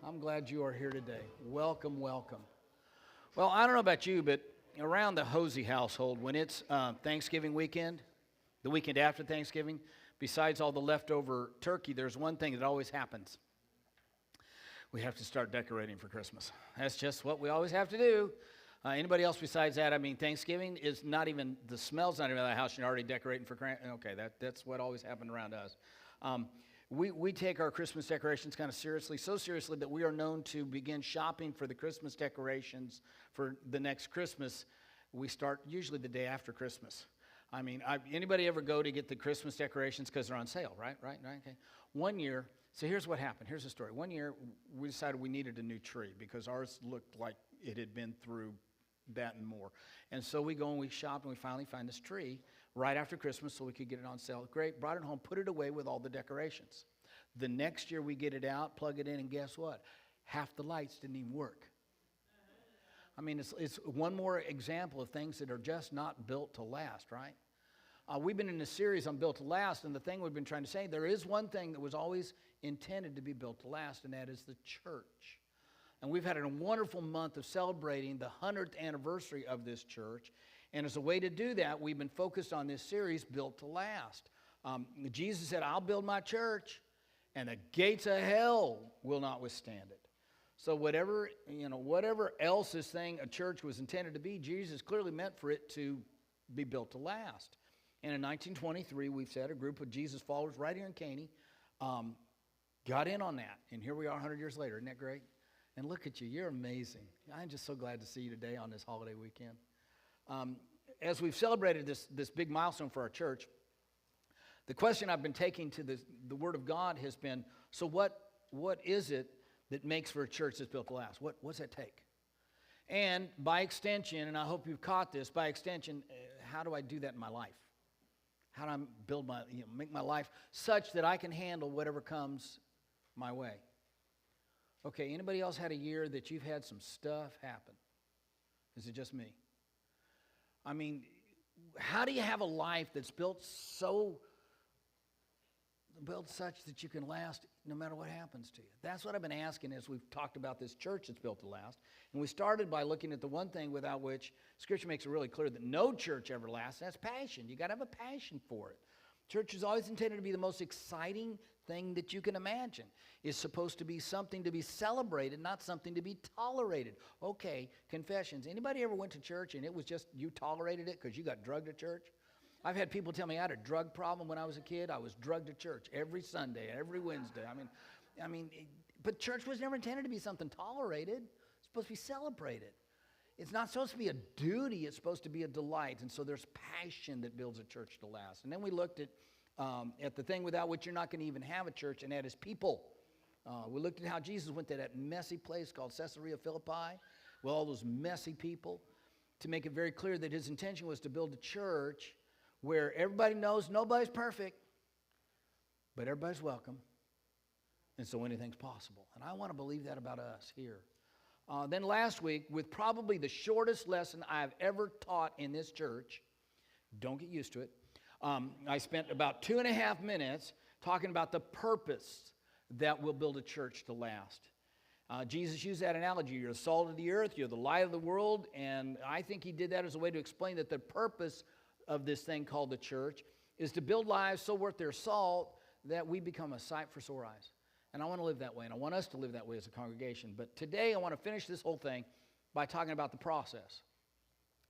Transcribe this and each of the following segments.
I'm glad you are here today. Welcome, welcome. Well, I don't know about you, but around the Hosey household, when it's Thanksgiving weekend, the weekend after Thanksgiving, besides all the leftover turkey, there's one thing that always happens. We have to start decorating for Christmas. That's just what we always have to do. Anybody else besides that? I mean, Thanksgiving is not even, the smell's not even out of the house, and you're already decorating for, okay, that's what always happened around us. We take our Christmas decorations kind of seriously, so seriously that we are known to begin shopping for the Christmas decorations for the next Christmas. We start usually the day after Christmas. I mean, anybody ever go to get the Christmas decorations because they're on sale, right? Okay. One year, so here's what happened. Here's the story. One year, we decided we needed a new tree because ours looked like it had been through that and more. And so we go and we shop and we finally find this tree right after Christmas so we could get it on sale. Great, brought it home, put it away with all the decorations. The next year we get it out, plug it in, and guess what? Half the lights didn't even work. I mean, it's one more example of things that are just not built to last, right? We've been in a series on Built to Last, and the thing we've been trying to say, there is one thing that was always intended to be built to last, and that is the church. And we've had a wonderful month of celebrating the 100th anniversary of this church. And as a way to do that, we've been focused on this series, Built to Last. Jesus said, I'll build my church, and the gates of hell will not withstand it. So whatever else this thing, a church, was intended to be, Jesus clearly meant for it to be built to last. And in 1923, we've said, a group of Jesus followers right here in Caney got in on that. And here we are 100 years later. Isn't that great? And look at you. You're amazing. I'm just so glad to see you today on this holiday weekend. As we've celebrated this big milestone for our church, the question I've been taking to the Word of God has been, so what is it that makes for a church that's built to last? What's that take? And by extension, and I hope you've caught this, by extension, how do I do that in my life? How do I build make my life such that I can handle whatever comes my way? Okay, anybody else had a year that you've had some stuff happen? Is it just me? I mean, how do you have a life that's built such that you can last no matter what happens to you? That's what I've been asking as we've talked about this church that's built to last. And we started by looking at the one thing without which Scripture makes it really clear that no church ever lasts, and that's passion. You got to have a passion for it. Church is always intended to be the most exciting thing that you can imagine. It's supposed to be something to be celebrated, not something to be tolerated. Okay, confessions. Anybody ever went to church and it was just you tolerated it because you got drugged to church? I've had people tell me I had a drug problem when I was a kid. I was drugged to church every Sunday, every Wednesday. But church was never intended to be something tolerated. It's supposed to be celebrated. It's not supposed to be a duty. It's supposed to be a delight. And so there's passion that builds a church to last. And then we looked at the thing without which you're not going to even have a church, and that is people. We looked at how Jesus went to that messy place called Caesarea Philippi with all those messy people to make it very clear that his intention was to build a church where everybody knows nobody's perfect, but everybody's welcome, and so anything's possible. And I want to believe that about us here. Then last week, with probably the shortest lesson I've ever taught in this church, don't get used to it, I spent about 2.5 minutes talking about the purpose that will build a church to last. Jesus used that analogy. You're the salt of the earth, you're the light of the world, and I think he did that as a way to explain that the purpose of this thing called the church is to build lives so worth their salt that we become a sight for sore eyes. And I want to live that way, and I want us to live that way as a congregation. But today I want to finish this whole thing by talking about the process.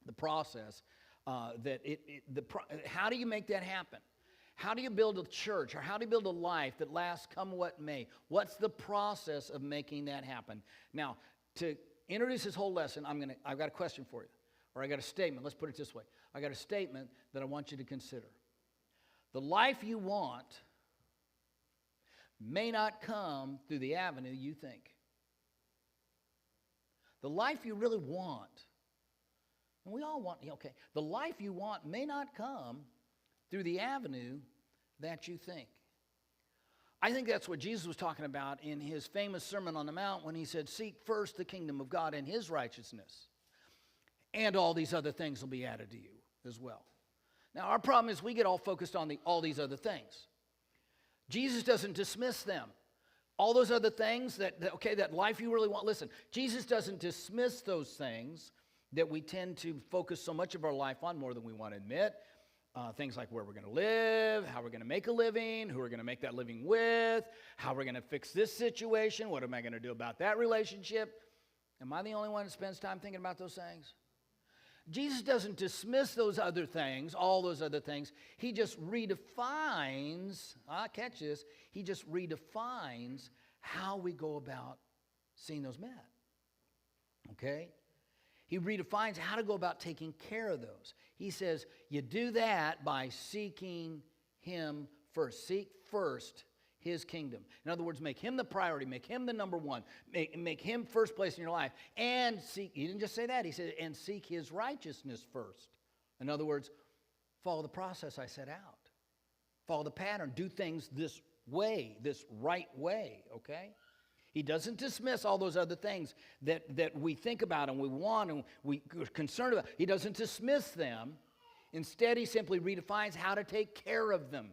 The process how do you make that happen? How do you build a church, or how do you build a life that lasts come what may? What's the process of making that happen? Now, to introduce this whole lesson, I've got a question for you, or I got a statement. Let's put it this way. I got a statement that I want you to consider. The life you want may not come through the avenue you think. The life you really want, and we all want, okay, the life you want may not come through the avenue that you think. I think that's what Jesus was talking about in his famous Sermon on the Mount when he said, seek first the kingdom of God and his righteousness, and all these other things will be added to you as well. Now, our problem is we get all focused on all these other things. Jesus doesn't dismiss them. All those other things that life you really want. Listen, Jesus doesn't dismiss those things that we tend to focus so much of our life on more than we want to admit. Things like where we're going to live, how we're going to make a living, who we're going to make that living with, how we're going to fix this situation, what am I going to do about that relationship. Am I the only one that spends time thinking about those things? Jesus doesn't dismiss those other things, all those other things. He just redefines, catch this, he just redefines how we go about seeing those met. Okay? He redefines how to go about taking care of those. He says, you do that by seeking him first. Seek first his kingdom. In other words, make him the priority. Make him the number one. Make him first place in your life. And seek, he didn't just say that. He said, and seek his righteousness first. In other words, follow the process I set out. Follow the pattern. Do things this way, this right way, okay? He doesn't dismiss all those other things that we think about and we want and we're concerned about. He doesn't dismiss them. Instead, he simply redefines how to take care of them.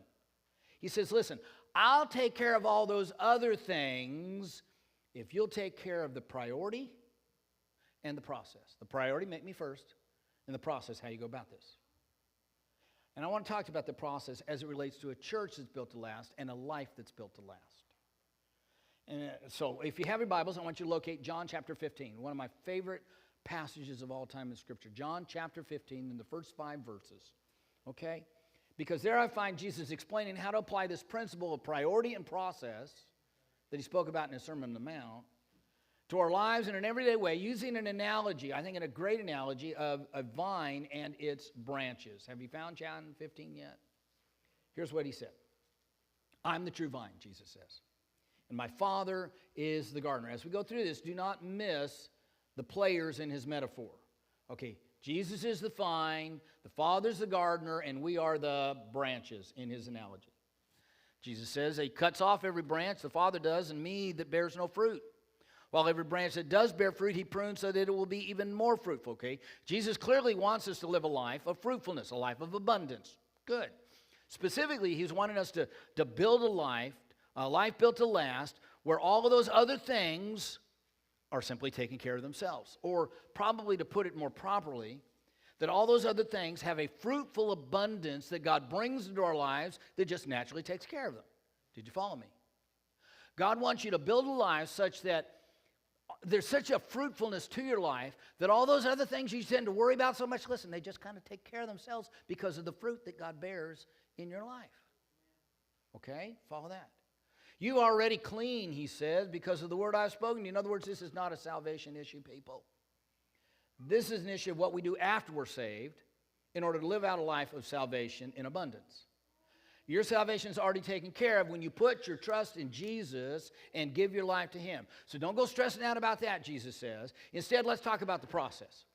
He says, listen, I'll take care of all those other things if you'll take care of the priority and the process. The priority, make me first, and the process, how you go about this. And I want to talk about the process as it relates to a church that's built to last and a life that's built to last. And so if you have your Bibles, I want you to locate John chapter 15, one of my favorite passages of all time in Scripture. John chapter 15 in the first 5 verses, okay? Because there I find Jesus explaining how to apply this principle of priority and process that he spoke about in his Sermon on the Mount to our lives in an everyday way, using an analogy, I think in a great analogy, of a vine and its branches. Have you found John 15 yet? Here's what he said. I'm the true vine, Jesus says. And my Father is the gardener. As we go through this, do not miss the players in his metaphor. Okay, Jesus is the vine, the Father's the gardener, and we are the branches in his analogy. Jesus says he cuts off every branch, the Father does, in me that bears no fruit. While every branch that does bear fruit, he prunes so that it will be even more fruitful, okay? Jesus clearly wants us to live a life of fruitfulness, a life of abundance. Good. Specifically, he's wanting us to build a life built to last, where all of those other things are simply taking care of themselves. Or probably to put it more properly, that all those other things have a fruitful abundance that God brings into our lives that just naturally takes care of them. Did you follow me? God wants you to build a life such that there's such a fruitfulness to your life that all those other things you tend to worry about so much, listen, they just kind of take care of themselves because of the fruit that God bears in your life. Okay? Follow that. You are already clean, he says, because of the word I've spoken to you. In other words, this is not a salvation issue, people. This is an issue of what we do after we're saved in order to live out a life of salvation in abundance. Your salvation is already taken care of when you put your trust in Jesus and give your life to him. So don't go stressing out about that, Jesus says. Instead, let's talk about the process.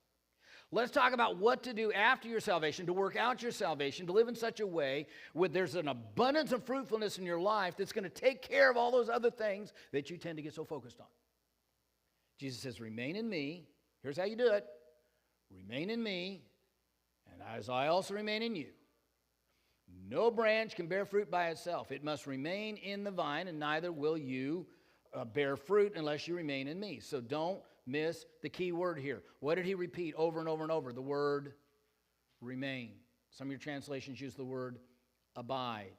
Let's talk about what to do after your salvation, to work out your salvation, to live in such a way where there's an abundance of fruitfulness in your life that's going to take care of all those other things that you tend to get so focused on. Jesus says, remain in me. Here's how you do it. Remain in me, and as I also remain in you. No branch can bear fruit by itself. It must remain in the vine, and neither will you bear fruit unless you remain in me. So don't miss the key word here. What did he repeat over and over and over? The word remain. Some of your translations use the word abide.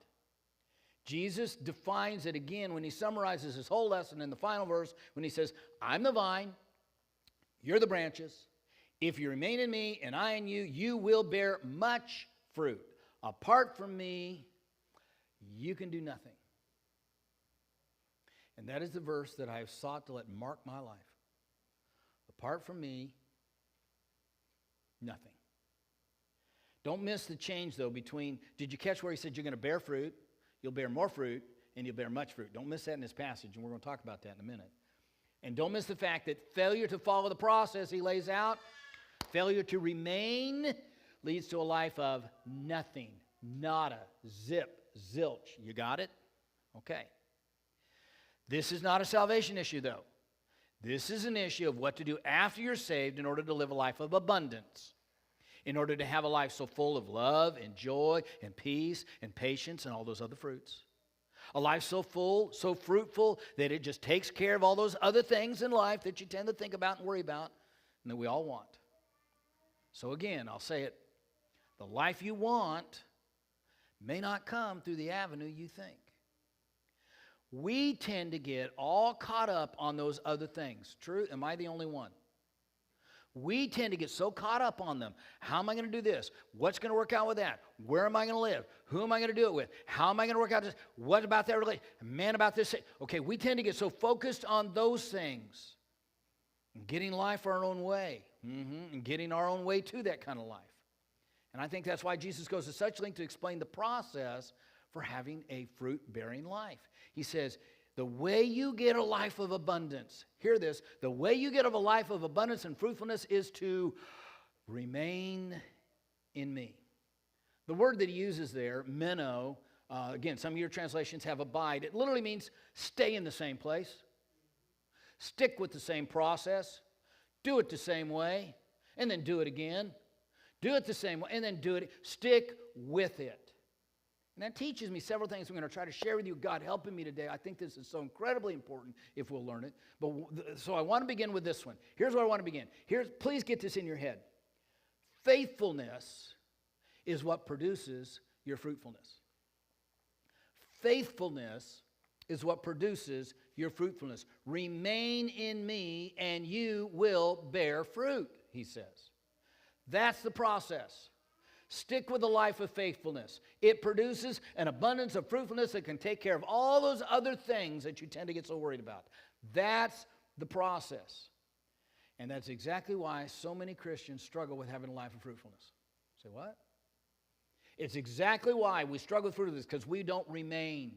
Jesus defines it again when he summarizes his whole lesson in the final verse when he says, I'm the vine, you're the branches. If you remain in me and I in you, you will bear much fruit. Apart from me, you can do nothing. And that is the verse that I have sought to let mark my life. Apart from me, nothing. Don't miss the change, though, between, did you catch where he said you're going to bear fruit, you'll bear more fruit, and you'll bear much fruit? Don't miss that in this passage, and we're going to talk about that in a minute. And don't miss the fact that failure to follow the process he lays out, failure to remain, leads to a life of nothing, nada, zip, zilch. You got it? Okay. This is not a salvation issue, though. This is an issue of what to do after you're saved in order to live a life of abundance, in order to have a life so full of love and joy and peace and patience and all those other fruits. A life so full, so fruitful, that it just takes care of all those other things in life that you tend to think about and worry about and that we all want. So again, I'll say it. The life you want may not come through the avenue you think. We tend to get all caught up on those other things. True? Am I the only one? We tend to get so caught up on them. How am I going to do this? What's going to work out with that? Where am I going to live? Who am I going to do it with? How am I going to work out this? What about that relationship? Man, about this. Okay, we tend to get so focused on those things. Getting life our own way. And getting our own way to that kind of life. And I think that's why Jesus goes to such length to explain the process for having a fruit-bearing life. He says, the way you get a life of abundance, hear this, the way you get a life of abundance and fruitfulness is to remain in me. The word that he uses there, meno, again, some of your translations have abide. It literally means stay in the same place, stick with the same process, do it the same way, and then do it again. Do it the same way, and then do it. Stick with it. And that teaches me several things I'm going to try to share with you. God helping me today. I think this is so incredibly important if we'll learn it. So I want to begin with this one. Here's where I want to begin. Please get this in your head. Faithfulness is what produces your fruitfulness. Faithfulness is what produces your fruitfulness. Remain in me and you will bear fruit, he says. That's the process. Stick with a life of faithfulness. It produces an abundance of fruitfulness that can take care of all those other things that you tend to get so worried about. That's the process. And that's exactly why so many Christians struggle with having a life of fruitfulness. Say what? It's exactly why we struggle with fruitfulness, because we don't remain.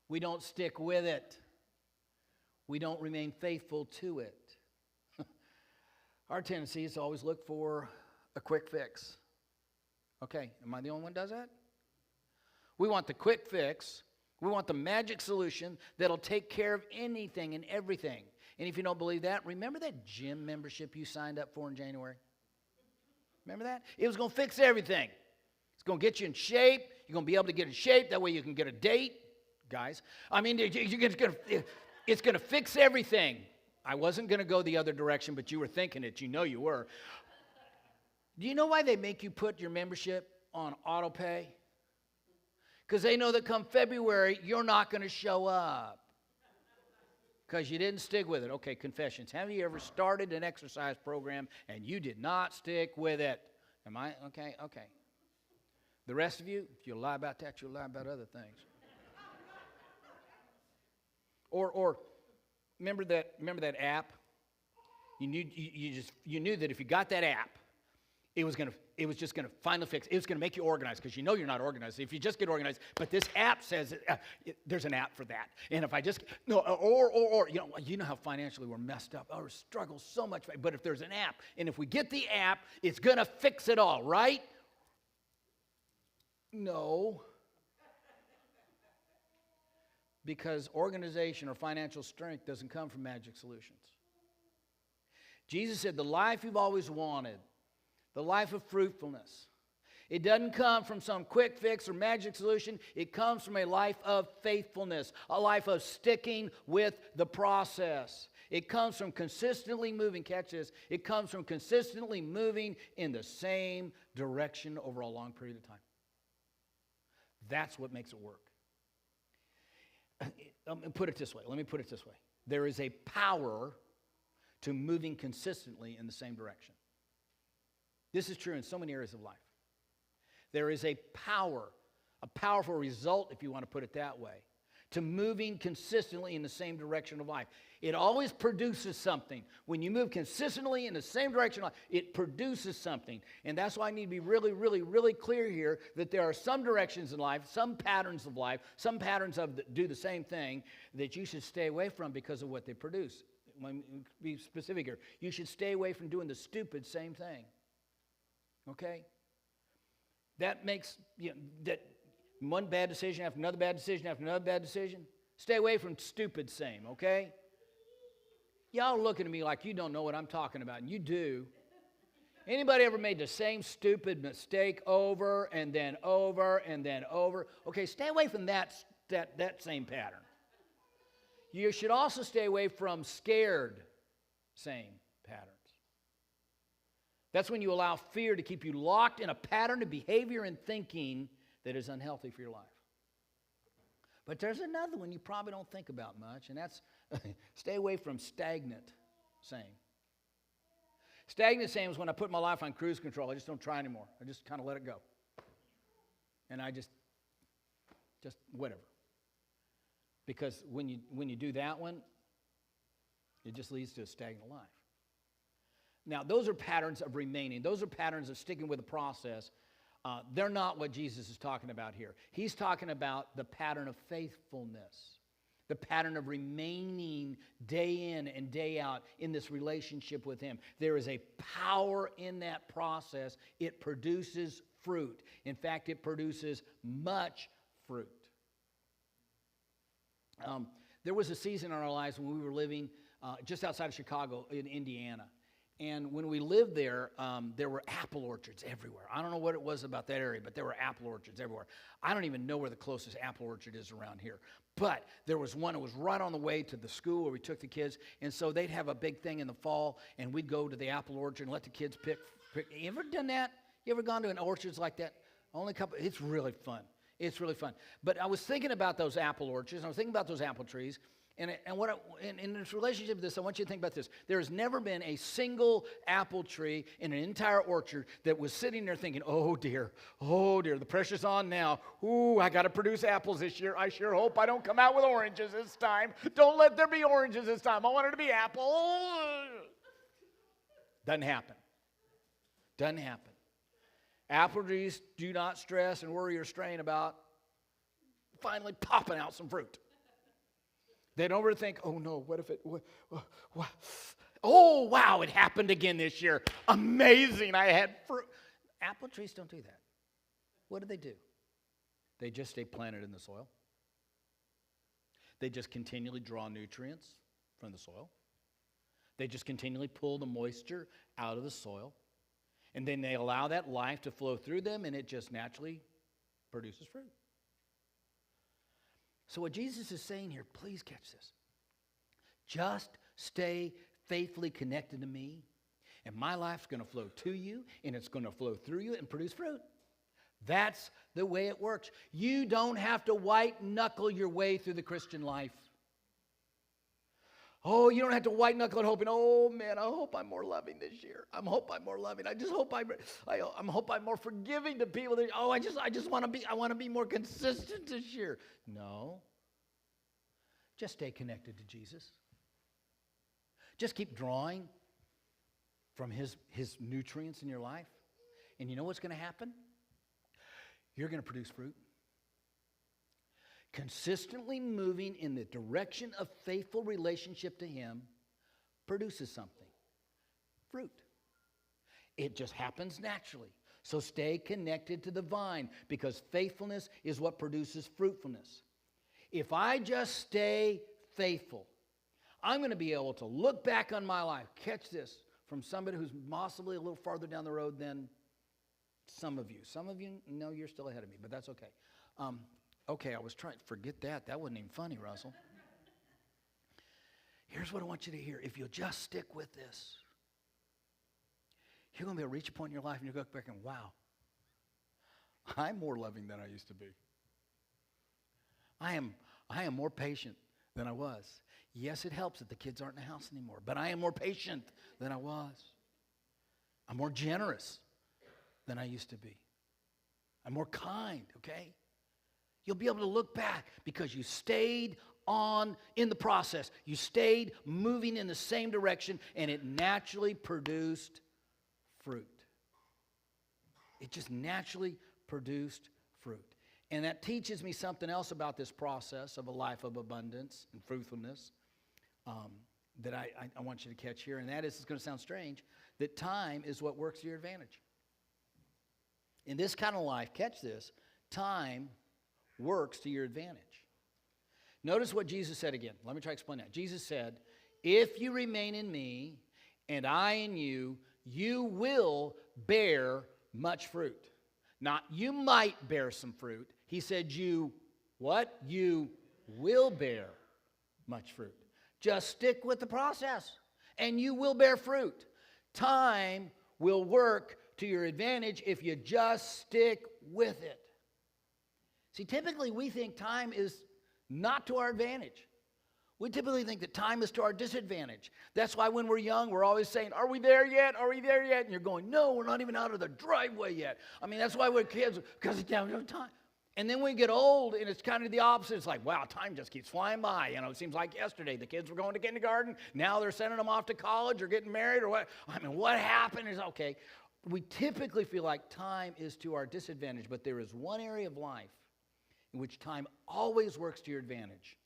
We don't stick with it. We don't remain faithful to it. Our tendency is to always look for a quick fix. Okay, am I the only one that does that? We want the quick fix. We want the magic solution that'll take care of anything and everything. And if you don't believe that, remember that gym membership you signed up for in January? Remember that? It was going to fix everything. It's going to get you in shape. You're going to be able to get in shape. That way you can get a date, guys. I mean, it's going to fix everything. I wasn't going to go the other direction, but you were thinking it. You know you were. Do you know why they make you put your membership on auto pay? Because they know that come February, you're not going to show up because you didn't stick with it. Okay, confessions. Have you ever started an exercise program and you did not stick with it? Am I? Okay. The rest of you, if you lie about that, you'll lie about other things. Or remember that app? You knew that if you got that app, it was just going to finally fix. It was going to make you organized, because you know you're not organized. If you just get organized, but this app says there's an app for that. And if I just you know how financially we're messed up. Our struggle so much. But if there's an app, and if we get the app, it's going to fix it all, right? No. Because organization or financial strength doesn't come from magic solutions. Jesus said the life you've always wanted, the life of fruitfulness, it doesn't come from some quick fix or magic solution. It comes from a life of faithfulness, a life of sticking with the process. It comes from consistently moving, catch this, it comes from consistently moving in the same direction over a long period of time. That's what makes it work. Let me put it this way. There is a power to moving consistently in the same direction. This is true in so many areas of life. There is a powerful result, if you want to put it that way, to moving consistently in the same direction of life. It always produces something. When you move consistently in the same direction of life, it produces something. And that's why I need to be really, really, really clear here that there are some directions in life, some patterns of life, some patterns do the same thing that you should stay away from because of what they produce. Let me be specific here. You should stay away from doing the stupid same thing. Okay? That makes, that one bad decision after another bad decision after another bad decision. Stay away from stupid same, okay? Y'all looking at me like you don't know what I'm talking about, and you do. Anybody ever made the same stupid mistake over and then over and then over? Okay, stay away from that that same pattern. You should also stay away from scared same patterns. That's when you allow fear to keep you locked in a pattern of behavior and thinking that is unhealthy for your life. But there's another one you probably don't think about much, and that's stay away from stagnant same. Stagnant same is when I put my life on cruise control. I just don't try anymore. I just kind of let it go. And I just whatever. Because when you do that one, it just leads to a stagnant life. Now, those are patterns of remaining. Those are patterns of sticking with the process. They're not what Jesus is talking about here. He's talking about the pattern of faithfulness, the pattern of remaining day in and day out in this relationship with Him. There is a power in that process. It produces fruit. In fact, it produces much fruit. There was a season in our lives when we were living just outside of Chicago in Indiana. And when we lived there, there were apple orchards everywhere. I don't know what it was about that area, but there were apple orchards everywhere. I don't even know where the closest apple orchard is around here. But there was one that was right on the way to the school where we took the kids. And so they'd have a big thing in the fall, and we'd go to the apple orchard and let the kids pick. You ever done that? You ever gone to an orchard like that? Only a couple. It's really fun. It's really fun. But I was thinking about those apple orchards, and I was thinking about those apple trees. And in this relationship to this, I want you to think about this. There has never been a single apple tree in an entire orchard that was sitting there thinking, oh dear, the pressure's on now. Ooh, I got to produce apples this year. I sure hope I don't come out with oranges this time. Don't let there be oranges this time. I want it to be apple. Doesn't happen. Doesn't happen. Apple trees do not stress and worry or strain about finally popping out some fruit. They don't ever think, oh no, what if it, oh wow, it happened again this year. Amazing, I had fruit. Apple trees don't do that. What do? They just stay planted in the soil. They just continually draw nutrients from the soil. They just continually pull the moisture out of the soil. And then they allow that life to flow through them, and it just naturally produces fruit. So what Jesus is saying here, please catch this. Just stay faithfully connected to me, and my life's going to flow to you, and it's going to flow through you and produce fruit. That's the way it works. You don't have to white-knuckle your way through the Christian life. Oh, you don't have to white-knuckle it hoping, oh, man, I hope I'm more loving this year. I hope I'm more loving. I just hope I'm more forgiving to people. I just want to be more consistent this year. No. Just stay connected to Jesus. Just keep drawing from his nutrients in your life. And you know what's going to happen? You're going to produce fruit. Consistently moving in the direction of faithful relationship to Him produces something. Fruit. It just happens naturally. So stay connected to the vine, because faithfulness is what produces fruitfulness. If I just stay faithful, I'm going to be able to look back on my life. Catch this from somebody who's possibly a little farther down the road than some of you. Some of you, no, you're still ahead of me, but that's okay. Okay, I was trying to forget that. That wasn't even funny, Russell. Here's what I want you to hear. If you'll just stick with this, you're going to be able to reach a point in your life and you'll go back and, wow, I'm more loving than I used to be. I am more patient than I was. Yes, it helps that the kids aren't in the house anymore, but I am more patient than I was. I'm more generous than I used to be. I'm more kind, okay? You'll be able to look back because you stayed on in the process. You stayed moving in the same direction, and it naturally produced fruit. It just naturally produced fruit. And that teaches me something else about this process of a life of abundance and fruitfulness that I want you to catch here. And that is, it's going to sound strange, that time is what works to your advantage. In this kind of life, catch this, time works to your advantage. Notice what Jesus said again. Let me try to explain that. Jesus said, if you remain in me and I in you, you will bear much fruit. Not you might bear some fruit. He said you What? You will bear much fruit. Just stick with the process, and you will bear fruit. Time will work to your advantage if you just stick with it. See, typically we think time is not to our advantage. We typically think that time is to our disadvantage. That's why when we're young, we're always saying, are we there yet? Are we there yet? And you're going, no, we're not even out of the driveway yet. I mean, that's why we're kids, because it's down to time. And then we get old, and it's kind of the opposite. It's like, wow, time just keeps flying by. You know, it seems like yesterday the kids were going to kindergarten. Now they're sending them off to college or getting married or what. I mean, what happened is, okay, we typically feel like time is to our disadvantage, but there is one area of life in which time always works to your advantage,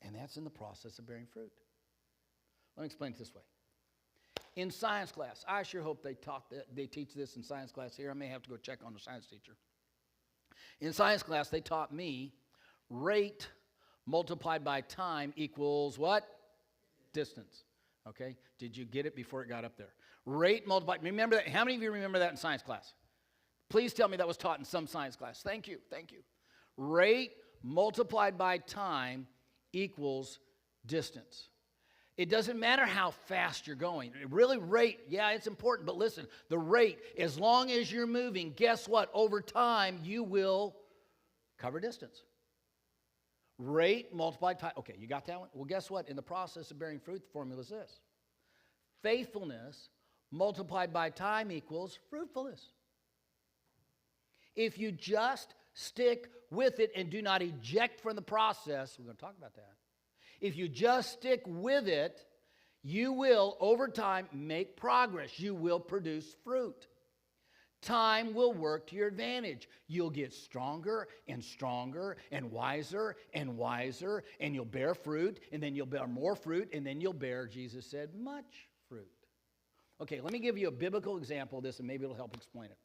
and that's in the process of bearing fruit. Let me explain it this way. In science class, I sure hope they teach this in science class here. I may have to go check on the science teacher. In science class, they taught me rate multiplied by time equals what? Distance. Okay? Did you get it before it got up there? Rate multiplied. Remember that? How many of you remember that in science class? Please tell me that was taught in some science class. Thank you. Thank you. Rate multiplied by time equals distance. It doesn't matter how fast you're going. Really, rate, yeah, it's important, but listen, the rate, as long as you're moving, guess what? Over time, you will cover distance. Rate multiplied time. Okay, you got that one? Well, guess what? In the process of bearing fruit, the formula is this. Faithfulness multiplied by time equals fruitfulness. If you just stick with it and do not eject from the process, we're going to talk about that. If you just stick with it, you will, over time, make progress. You will produce fruit. Time will work to your advantage. You'll get stronger and stronger and wiser, and you'll bear fruit, and then you'll bear more fruit, and then you'll bear, Jesus said, much fruit. Okay, let me give you a biblical example of this, and maybe it'll help explain it.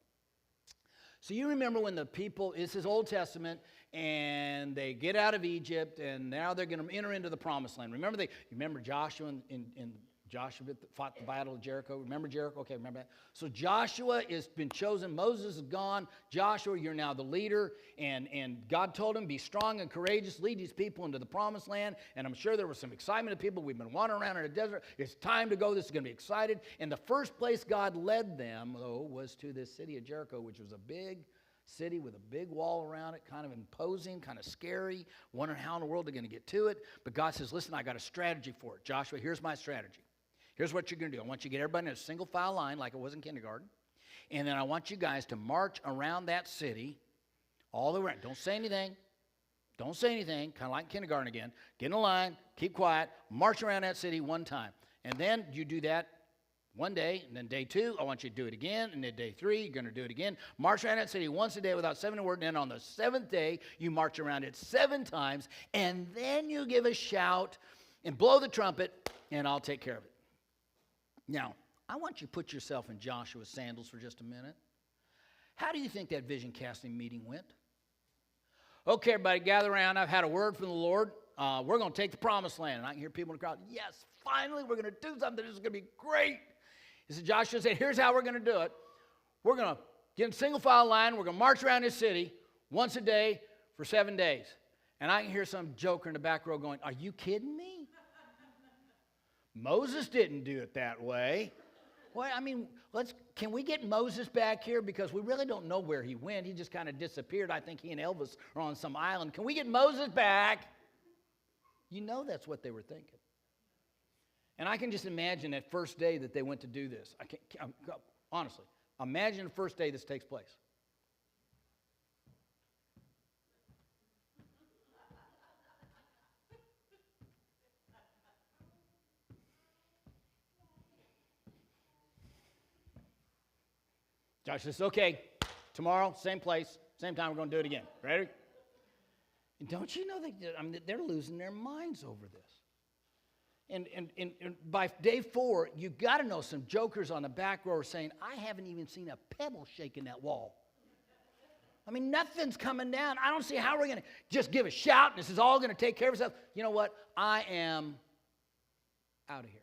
So you remember when the people, this is Old Testament, and they get out of Egypt, and now they're going to enter into the Promised Land. Remember Joshua in Joshua fought the battle of Jericho? Remember Jericho? Okay, remember that. So Joshua has been chosen. Moses is gone. Joshua, you're now the leader. And God told him, be strong and courageous, lead these people into the Promised Land. And I'm sure there was some excitement of people. We've been wandering around in the desert. It's time to go. This is going to be excited. And the first place God led them, though, was to this city of Jericho, which was a big city with a big wall around it, kind of imposing, kind of scary, wondering how in the world they're going to get to it. But God says, listen, I got a strategy for it. Joshua, here's my strategy. Here's what you're going to do. I want you to get everybody in a single file line like it was in kindergarten. And then I want you guys to march around that city all the way around. Don't say anything. Don't say anything. Kind of like kindergarten again. Get in a line. Keep quiet. March around that city one time. And then you do that one day. And then day 2, I want you to do it again. And then day 3, you're going to do it again. March around that city once a day without saying a word. And then on the 7th day, you march around it 7 times. And then you give a shout and blow the trumpet. And I'll take care of it. Now, I want you to put yourself in Joshua's sandals for just a minute. How do you think that vision casting meeting went? Okay, everybody, gather around. I've had a word from the Lord. We're going to take the Promised Land. And I can hear people in the crowd, yes, finally, we're going to do something. This is going to be great. He said, Joshua said, here's how we're going to do it. We're going to get in single file line. We're going to march around this city once a day for 7 days. And I can hear some joker in the back row going, are you kidding me? Moses didn't do it that way. Well, I mean, can we get Moses back here? Because we really don't know where he went. He just kind of disappeared. I think he and Elvis are on some island. Can we get Moses back? You know that's what they were thinking. And I can just imagine that first day that they went to do this. Honestly, imagine the first day this takes place. Josh says, okay, tomorrow, same place, same time, we're going to do it again. Ready? And don't you know that they're losing their minds over this? And by day 4, you've got to know some jokers on the back row are saying, I haven't even seen a pebble shaking that wall. I mean, nothing's coming down. I don't see how we're going to just give a shout and this is all going to take care of itself. You know what? I am out of here.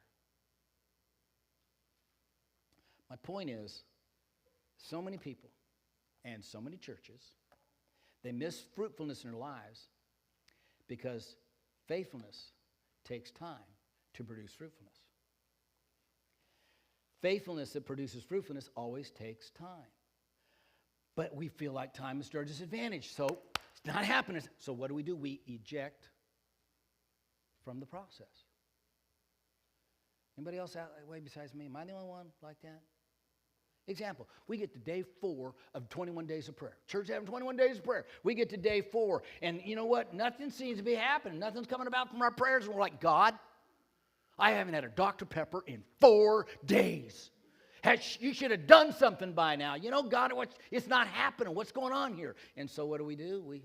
My point is, so many people and so many churches They miss fruitfulness in their lives because faithfulness takes time to produce fruitfulness. Faithfulness that produces fruitfulness always takes time. But we feel like time is to our disadvantage, so it's not happening. So what do? We eject from the process. Anybody else out that way besides me? Am I the only one like that? Example, we get to day 4 of 21 days of prayer. Church having 21 days of prayer. We get to day 4, and you know what? Nothing seems to be happening. Nothing's coming about from our prayers, and we're like, God, I haven't had a Dr. Pepper in 4 days. You should have done something by now. You know, God, it's not happening. What's going on here? And so what do? We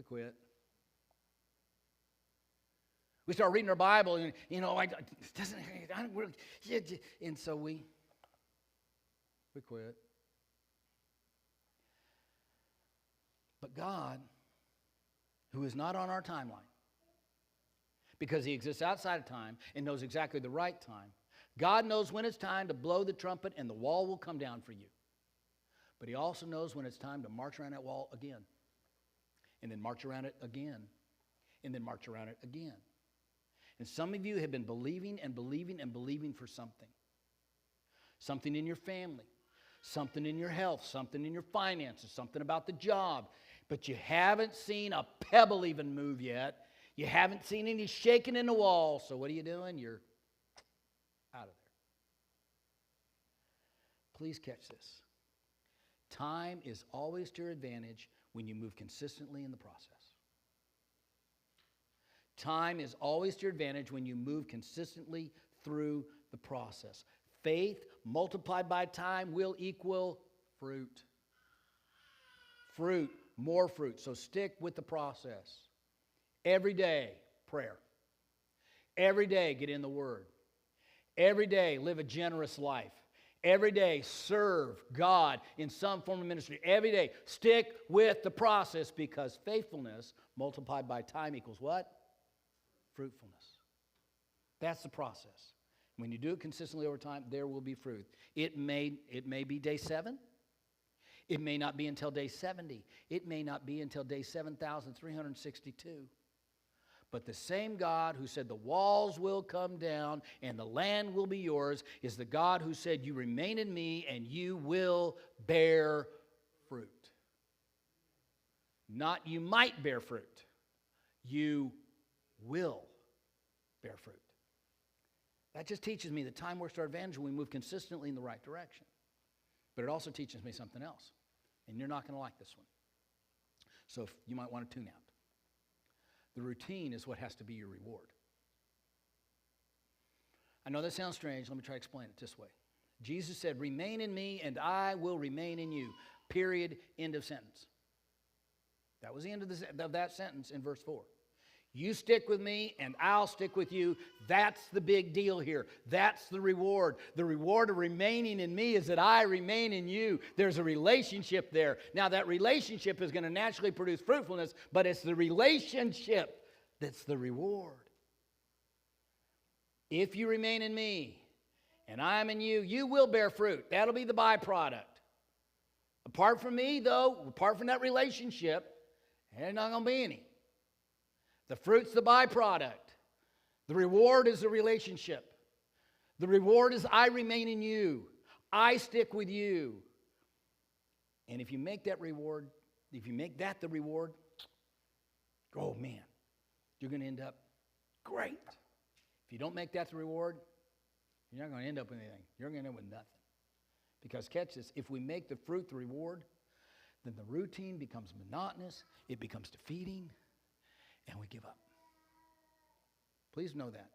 quit. We start reading our Bible, and, you know, and so we quit. But God, who is not on our timeline, because he exists outside of time and knows exactly the right time, God knows when it's time to blow the trumpet and the wall will come down for you. But he also knows when it's time to march around that wall again, and then march around it again, and then march around it again. And some of you have been believing and believing and believing for something. Something in your family, something in your health, something in your finances, something about the job. But you haven't seen a pebble even move yet. You haven't seen any shaking in the wall. So what are you doing? You're out of there. Please catch this. Time is always to your advantage when you move consistently in the process. Time is always to your advantage when you move consistently through the process. Faith multiplied by time will equal fruit. Fruit, more fruit. So stick with the process. Every day, prayer. Every day, get in the Word. Every day, live a generous life. Every day, serve God in some form of ministry. Every day, stick with the process, because faithfulness multiplied by time equals what? Fruitfulness. That's the process. When you do it consistently over time, there will be fruit. It may be day 7. It may not be until day 70. It may not be until day 7,362. But the same God who said the walls will come down and the land will be yours is the God who said, you remain in me and you will bear fruit. Not you might bear fruit. You will bear fruit. That just teaches me that time works to our advantage when we move consistently in the right direction. But it also teaches me something else. And you're not going to like this one. So if you might want to tune out. The routine is what has to be your reward. I know that sounds strange. Let me try to explain it this way. Jesus said, remain in me and I will remain in you. Period. End of sentence. That was the end of that sentence in verse 4. You stick with me and I'll stick with you. That's the big deal here. That's the reward. The reward of remaining in me is that I remain in you. There's a relationship there. Now that relationship is going to naturally produce fruitfulness, but it's the relationship that's the reward. If you remain in me and I'm in you, you will bear fruit. That'll be the byproduct. Apart from me, though, apart from that relationship, there's not going to be any. The fruit's the byproduct. The reward is the relationship. The reward is I remain in you. I stick with you. And if you make that reward, if you make that the reward, oh man, you're going to end up great. If you don't make that the reward, you're not going to end up with anything. You're going to end up with nothing. Because catch this, if we make the fruit the reward, then the routine becomes monotonous, it becomes defeating, and we give up. Please know that.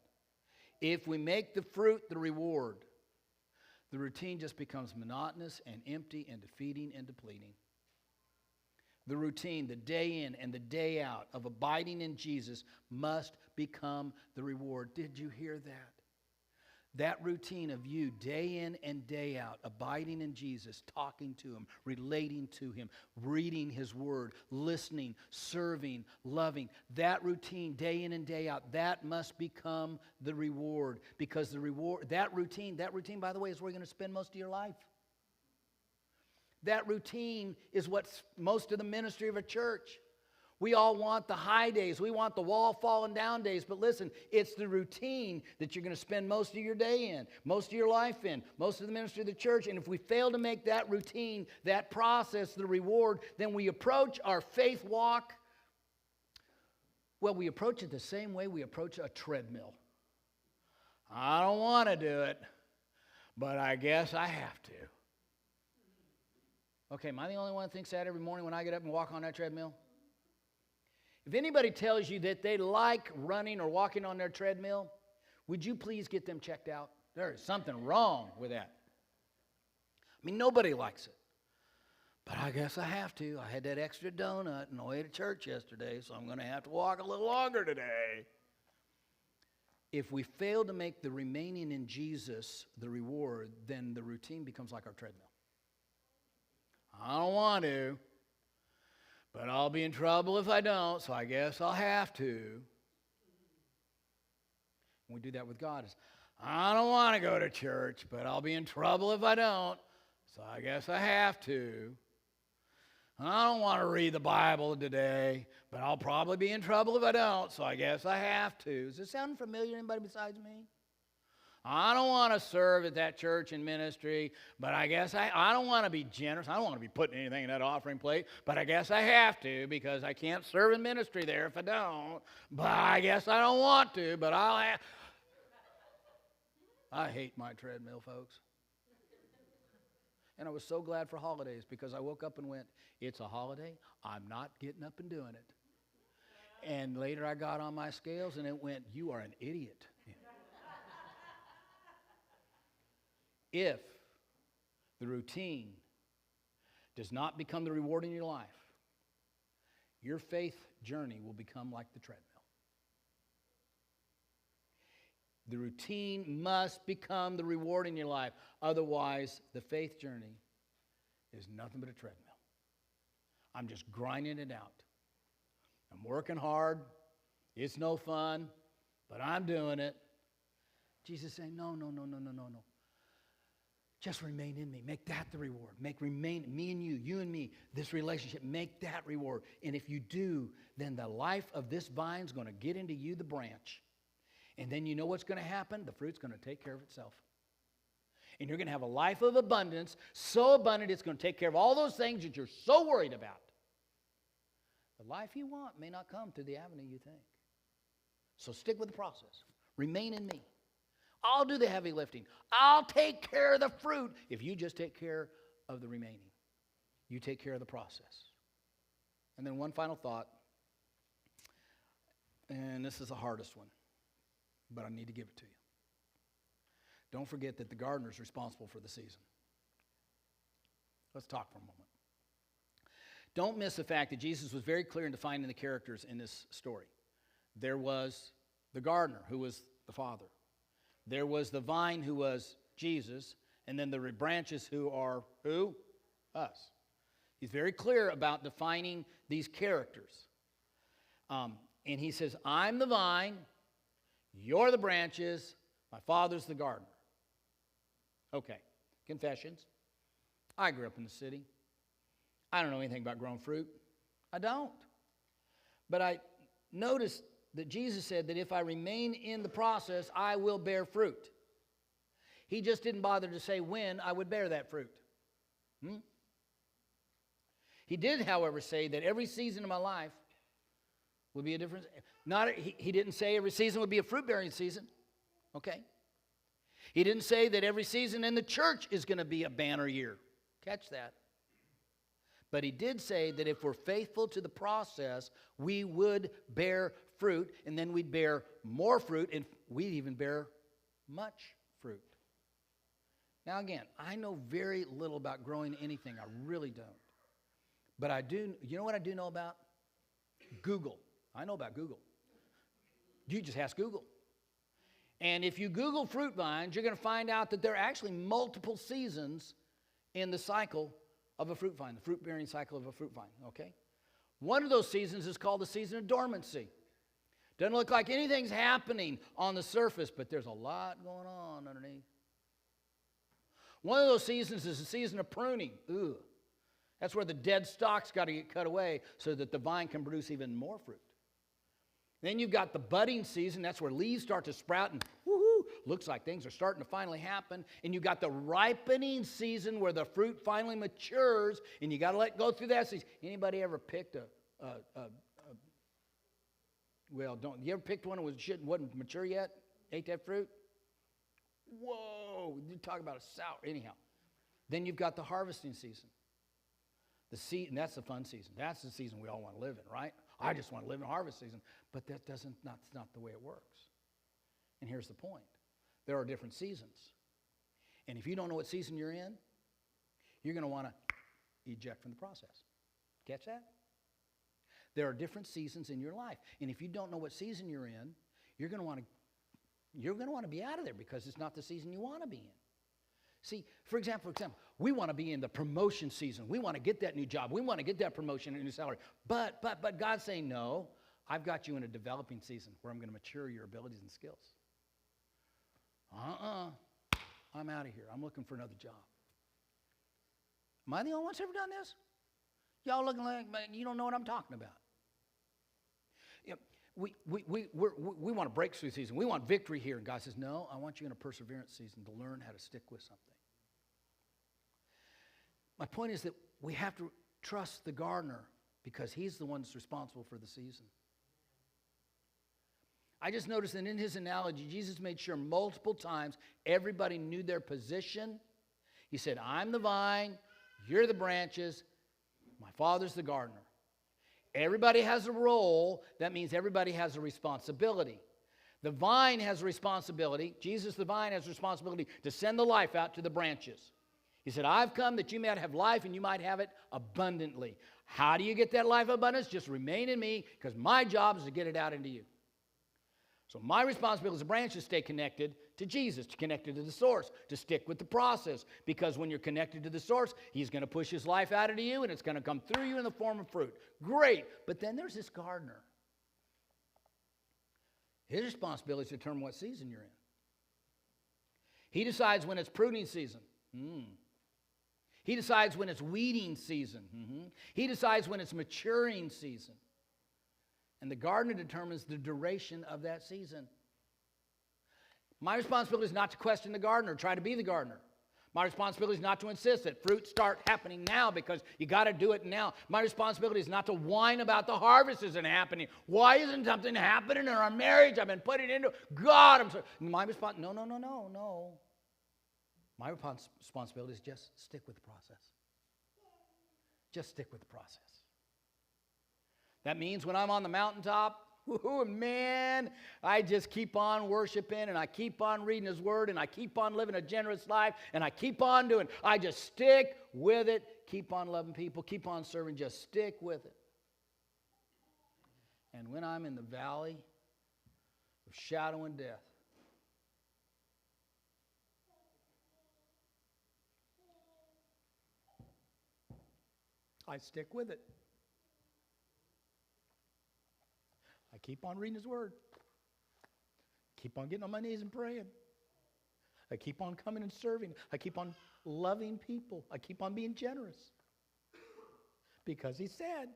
If we make the fruit the reward, the routine just becomes monotonous and empty and defeating and depleting. The routine, the day in and the day out of abiding in Jesus must become the reward. Did you hear that? That routine of you day in and day out, abiding in Jesus, talking to him, relating to him, reading his word, listening, serving, loving, that routine day in and day out, that must become the reward. Because the reward, that routine, by the way, is where you're going to spend most of your life. That routine is what's most of the ministry of a church. We all want the high days. We want the wall falling down days. But listen, it's the routine that you're going to spend most of your day in, most of your life in, most of the ministry of the church. And if we fail to make that routine, that process, the reward, then we approach our faith walk. Well, we approach it the same way we approach a treadmill. I don't want to do it, but I guess I have to. Okay, am I the only one that thinks that every morning when I get up and walk on that treadmill? If anybody tells you that they like running or walking on their treadmill, would you please get them checked out? There is something wrong with that. I mean, nobody likes it. But I guess I have to. I had that extra donut on the way to church yesterday, so I'm going to have to walk a little longer today. If we fail to make the remaining in Jesus the reward, then the routine becomes like our treadmill. I don't want to, but I'll be in trouble if I don't, so I guess I'll have to. And we do that with God. I don't want to go to church, but I'll be in trouble if I don't, so I guess I have to. I don't want to read the Bible today, but I'll probably be in trouble if I don't, so I guess I have to. Does this sound familiar to anybody besides me? I don't want to serve at that church and ministry, but I guess I don't want to be generous. I don't want to be putting anything in that offering plate, but I guess I have to because I can't serve in ministry there if I don't. But I guess I don't want to, but I'll have. I hate my treadmill, folks. And I was so glad for holidays because I woke up and went, it's a holiday. I'm not getting up and doing it. And later I got on my scales and it went, you are an idiot. If the routine does not become the reward in your life, your faith journey will become like the treadmill. The routine must become the reward in your life. Otherwise, the faith journey is nothing but a treadmill. I'm just grinding it out. I'm working hard. It's no fun, but I'm doing it. Jesus is saying, no. Just remain in me. Make that the reward. Remain me and you and me, this relationship, make that reward. And if you do, then the life of this vine is going to get into you, the branch. And then you know what's going to happen? The fruit's going to take care of itself. And you're going to have a life of abundance, so abundant it's going to take care of all those things that you're so worried about. The life you want may not come through the avenue you think. So stick with the process. Remain in me. I'll do the heavy lifting. I'll take care of the fruit if you just take care of the remaining. You take care of the process. And then one final thought, and this is the hardest one, but I need to give it to you. Don't forget that the gardener is responsible for the season. Let's talk for a moment. Don't miss the fact that Jesus was very clear in defining the characters in this story. There was the gardener, who was the Father. There was the vine, who was Jesus, and then the branches, who are who? Us. He's very clear about defining these characters. And he says, I'm the vine, you're the branches, my Father's the gardener. Okay, confessions. I grew up in the city. I don't know anything about growing fruit. I don't. But I noticed that Jesus said that if I remain in the process, I will bear fruit. He just didn't bother to say when I would bear that fruit. He did, however, say that every season of my life would be a different. He didn't say every season would be a fruit-bearing season. Okay. He didn't say that every season in the church is going to be a banner year. Catch that. But he did say that if we're faithful to the process, we would bear fruit, and then we'd bear more fruit, and we'd even bear much fruit. Now again, I know very little about growing anything. I really don't. But I do, you know what I do know about? Google. I know about Google. You just ask Google. And if you Google fruit vines, you're going to find out that there are actually multiple seasons in the cycle of a fruit vine, the fruit-bearing cycle of a fruit vine, okay? One of those seasons is called the season of dormancy. Doesn't look like anything's happening on the surface, but there's a lot going on underneath. One of those seasons is the season of pruning. Ooh, That's where the dead stalks got to get cut away so that the vine can produce even more fruit. Then you've got the budding season. That's where leaves start to sprout and woohoo, looks like things are starting to finally happen. And you've got the ripening season where the fruit finally matures, and you got to let go through that season. Anybody ever picked you ever picked one that wasn't mature yet? Ate that fruit? Whoa, you talk about a sour. Anyhow, then you've got the harvesting season. And that's the fun season. That's the season we all want to live in, right? I just want to live in harvest season, but that's not the way it works. And here's the point. There are different seasons. And if you don't know what season you're in, you're going to want to eject from the process. Catch that? There are different seasons in your life. And if you don't know what season you're in, you're going to want to be out of there because it's not the season you want to be in. See, for example, we want to be in the promotion season. We want to get that new job. We want to get that promotion and a new salary. But God's saying, no, I've got you in a developing season where I'm going to mature your abilities and skills. I'm out of here. I'm looking for another job. Am I the only one that's ever done this? Y'all looking like you don't know what I'm talking about. You know, we want a breakthrough season. We want victory here. And God says, no, I want you in a perseverance season to learn how to stick with something. My point is that we have to trust the gardener because he's the one that's responsible for the season. I just noticed that in his analogy, Jesus made sure multiple times everybody knew their position. He said, I'm the vine, you're the branches, my Father's the gardener. Everybody has a role. That means everybody has a responsibility. The vine has a responsibility. Jesus, the vine, has a responsibility to send the life out to the branches. He said, I've come that you might have life and you might have it abundantly. How do you get that life abundance? Just remain in me because my job is to get it out into you. So my responsibility as a branch is to stay connected to Jesus, to connected to the source, to stick with the process. Because when you're connected to the source, he's going to push his life out into you and it's going to come through you in the form of fruit. Great. But then there's this gardener. His responsibility is to determine what season you're in. He decides when it's pruning season. He decides when it's weeding season. He decides when it's maturing season. And the gardener determines the duration of that season. My responsibility is not to question the gardener, try to be the gardener. My responsibility is not to insist that fruit start happening now because you got to do it now. My responsibility is not to whine about the harvest isn't happening. Why isn't something happening in our marriage? I've been putting into God. I'm sorry. My response, no. My responsibility is just stick with the process. Just stick with the process. That means when I'm on the mountaintop, man, I just keep on worshiping and I keep on reading his word and I keep on living a generous life and I keep on doing. I just stick with it, keep on loving people, keep on serving, just stick with it. And when I'm in the valley of shadow and death, I stick with it. I keep on reading his word. Keep on getting on my knees and praying. I keep on coming and serving. I keep on loving people. I keep on being generous. Because he said,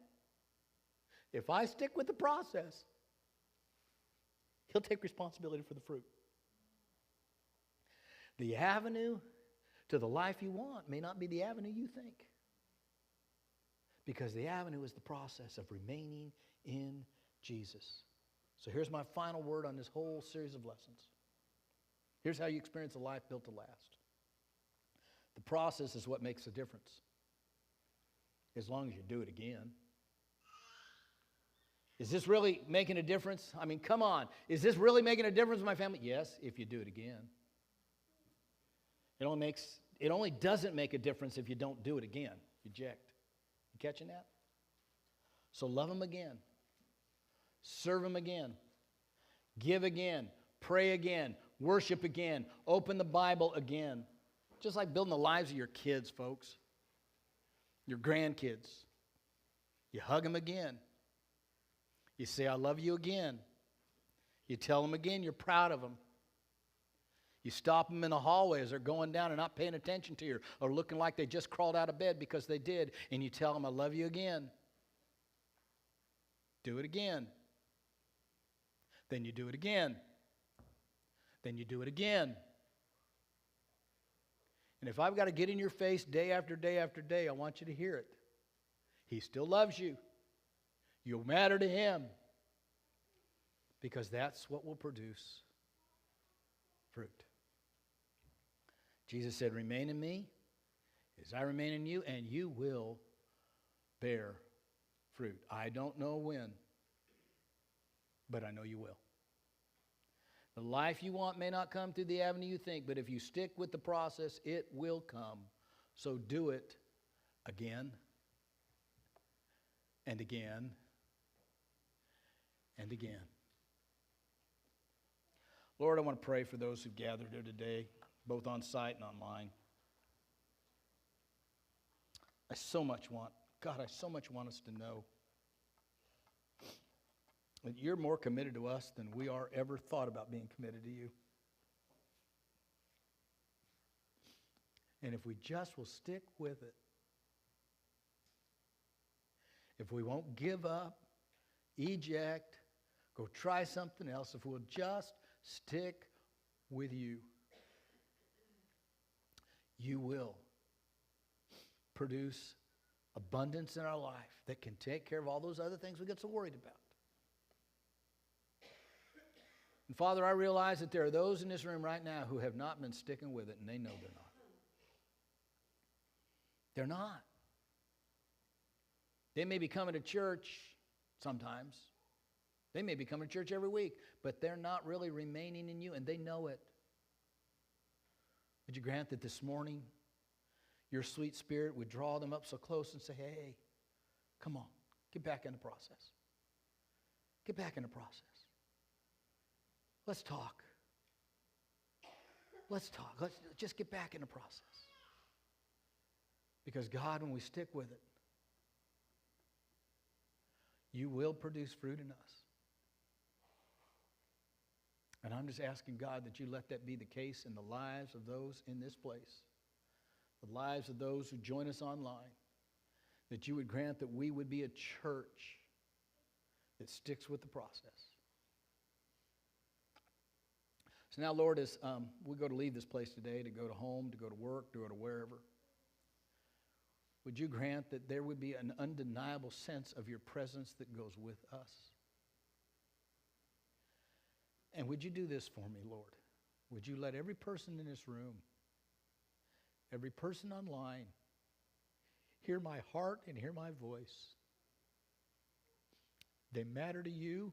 if I stick with the process, he'll take responsibility for the fruit. The avenue to the life you want may not be the avenue you think. Because the avenue is the process of remaining in Jesus. So here's my final word on this whole series of lessons. Here's how you experience a life built to last. The process is what makes the difference. As long as you do it again. Is this really making a difference? I mean, come on. Is this really making a difference in my family? Yes, if you do it again. It only doesn't make a difference if you don't do it again. Eject. You catching that? So love him again. Serve him again. Give again. Pray again. Worship again. Open the Bible again. Just like building the lives of your kids, folks. Your grandkids. You hug them again. You say, I love you again. You tell them again you're proud of them. You stop them in the hallway as they're going down and not paying attention to you or looking like they just crawled out of bed because they did, and you tell them, I love you again. Do it again. Then you do it again. Then you do it again. And if I've got to get in your face day after day after day, I want you to hear it. He still loves you. You'll matter to him. Because that's what will produce fruit. Jesus said, remain in me as I remain in you, and you will bear fruit. I don't know when, but I know you will. The life you want may not come through the avenue you think, but if you stick with the process, it will come. So do it again and again and again. Lord, I want to pray for those who've gathered here today, both on site and online. I so much want us to know that you're more committed to us than we are ever thought about being committed to you. And if we just will stick with it, if we won't give up, eject, go try something else, if we'll just stick with you, you will produce abundance in our life that can take care of all those other things we get so worried about. And Father, I realize that there are those in this room right now who have not been sticking with it, and they know they're not. They're not. They may be coming to church sometimes. They may be coming to church every week, but they're not really remaining in you, and they know it. Would you grant that this morning your sweet spirit would draw them up so close and say, hey, come on, get back in the process. Get back in the process. Let's talk. Let's talk. Let's just get back in the process. Because God, when we stick with it, you will produce fruit in us. And I'm just asking God that you let that be the case in the lives of those in this place, the lives of those who join us online, that you would grant that we would be a church that sticks with the process. So now, Lord, as we go to leave this place today, to go to home, to go to work, to go to wherever, would you grant that there would be an undeniable sense of your presence that goes with us? And would you do this for me, Lord? Would you let every person in this room, every person online, hear my heart and hear my voice? They matter to you.